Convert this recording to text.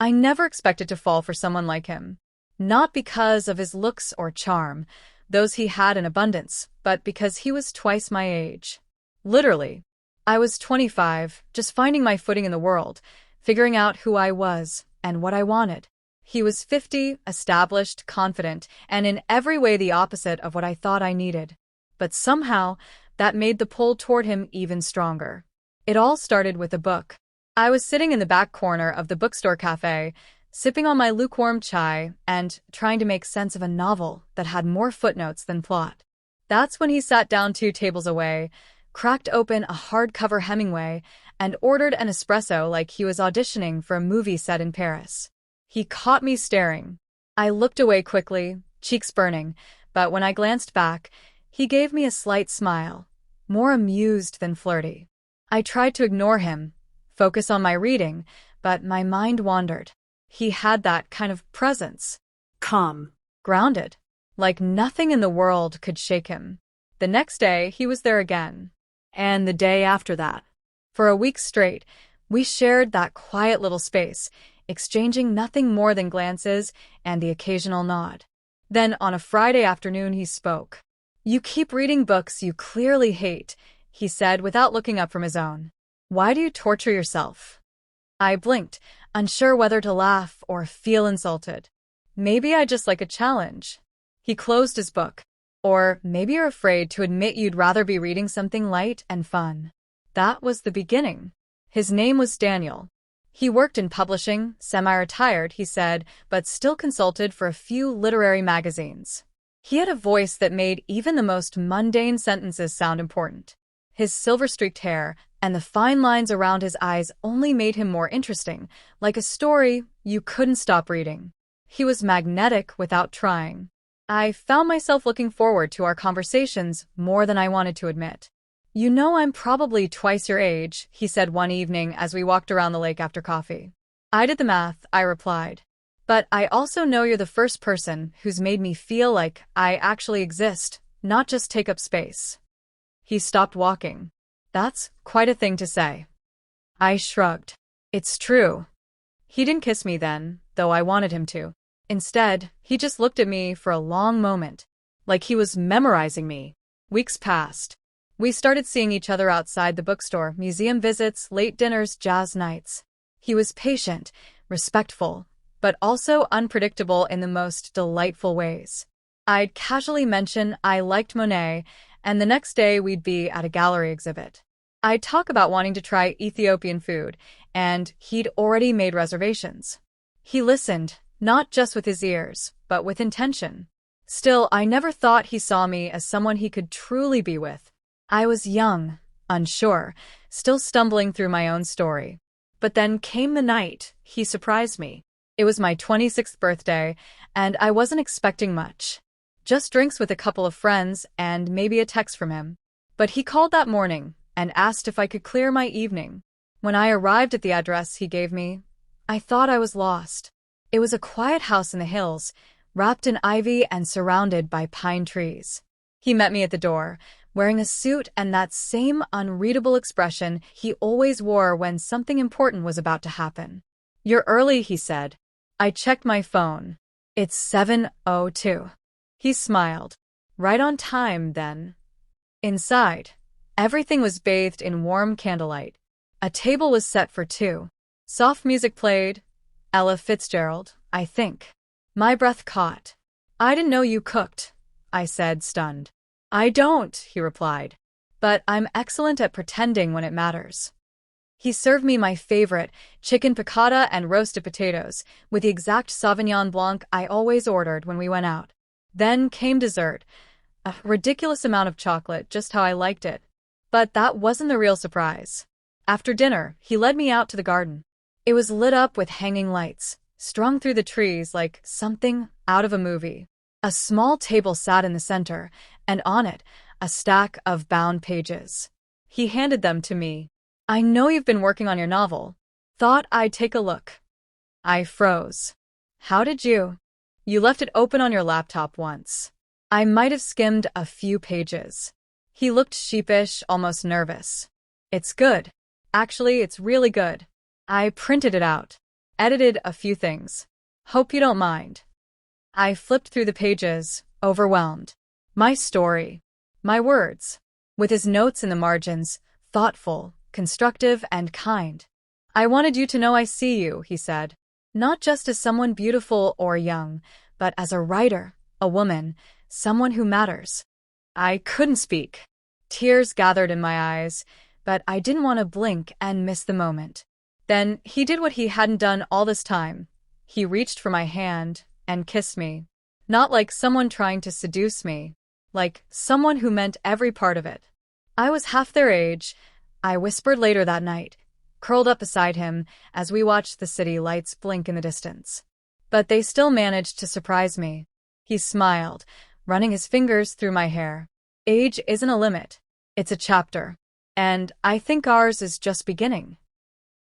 I never expected to fall for someone like him. Not because of his looks or charm, those he had in abundance, but because he was twice my age. Literally. I was 25, just finding my footing in the world, figuring out who I was and what I wanted. He was 50, established, confident, and in every way the opposite of what I thought I needed. But somehow, that made the pull toward him even stronger. It all started with a book. I was sitting in the back corner of the bookstore cafe, sipping on my lukewarm chai and trying to make sense of a novel that had more footnotes than plot. That's when he sat down 2 tables away, cracked open a hardcover Hemingway, and ordered an espresso like he was auditioning for a movie set in Paris. He caught me staring. I looked away quickly, cheeks burning, but when I glanced back, he gave me a slight smile, more amused than flirty. I tried to ignore him, focus on my reading, but my mind wandered. He had that kind of presence. Calm. Grounded. Like nothing in the world could shake him. The next day, he was there again. And the day after that. For a week straight, we shared that quiet little space, exchanging nothing more than glances and the occasional nod. Then, on a Friday afternoon, he spoke. "You keep reading books you clearly hate," he said without looking up from his own. "Why do you torture yourself?" I blinked, unsure whether to laugh or feel insulted. Maybe I just like a challenge. He closed his book. Or maybe you're afraid to admit you'd rather be reading something light and fun. That was the beginning. His name was Daniel. He worked in publishing, semi-retired, he said, but still consulted for a few literary magazines. He had a voice that made even the most mundane sentences sound important. His silver-streaked hair and the fine lines around his eyes only made him more interesting, like a story you couldn't stop reading. He was magnetic without trying. I found myself looking forward to our conversations more than I wanted to admit. "You know I'm probably twice your age," he said one evening as we walked around the lake after coffee. "I did the math," I replied. "But I also know you're the first person who's made me feel like I actually exist, not just take up space." He stopped walking. "That's quite a thing to say." I shrugged. "It's true." He didn't kiss me then, though I wanted him to. Instead, he just looked at me for a long moment, like he was memorizing me. Weeks passed. We started seeing each other outside the bookstore, museum visits, late dinners, jazz nights. He was patient, respectful, but also unpredictable in the most delightful ways. I'd casually mention I liked Monet, and the next day we'd be at a gallery exhibit. I'd talk about wanting to try Ethiopian food, and he'd already made reservations. He listened, not just with his ears, but with intention. Still, I never thought he saw me as someone he could truly be with. I was young, unsure, still stumbling through my own story. But then came the night he surprised me. It was my 26th birthday, and I wasn't expecting much. Just drinks with a couple of friends and maybe a text from him. But he called that morning and asked if I could clear my evening. When I arrived at the address he gave me, I thought I was lost. It was a quiet house in the hills, wrapped in ivy and surrounded by pine trees. He met me at the door, wearing a suit and that same unreadable expression he always wore when something important was about to happen. "You're early," he said. I checked my phone. "It's 7:02. He smiled. "Right on time, then." Inside, everything was bathed in warm candlelight. A table was set for two. Soft music played. Ella Fitzgerald, I think. My breath caught. "I didn't know you cooked," I said, stunned. "I don't," he replied. "But I'm excellent at pretending when it matters." He served me my favorite, chicken piccata and roasted potatoes, with the exact Sauvignon Blanc I always ordered when we went out. Then came dessert. A ridiculous amount of chocolate, just how I liked it. But that wasn't the real surprise. After dinner, he led me out to the garden. It was lit up with hanging lights, strung through the trees like something out of a movie. A small table sat in the center, and on it, a stack of bound pages. He handed them to me. "I know you've been working on your novel. Thought I'd take a look." I froze. "How did you?" "You left it open on your laptop once." I might have skimmed a few pages. He looked sheepish, almost nervous. "It's good. Actually, it's really good. I printed it out." edited a few things. Hope you don't mind. I flipped through the pages, overwhelmed. My story. My words. With his notes in the margins, thoughtful, constructive, and kind. I wanted you to know I see you, he said. Not just as someone beautiful or young, but as a writer, a woman, someone who matters. I couldn't speak. Tears gathered in my eyes, but I didn't want to blink and miss the moment. Then he did what he hadn't done all this time. He reached for my hand and kissed me. Not like someone trying to seduce me, like someone who meant every part of it. I was half their age, I whispered later that night, curled up beside him as we watched the city lights blink in the distance. But they still managed to surprise me. He smiled, running his fingers through my hair. Age isn't a limit. It's a chapter. And I think ours is just beginning.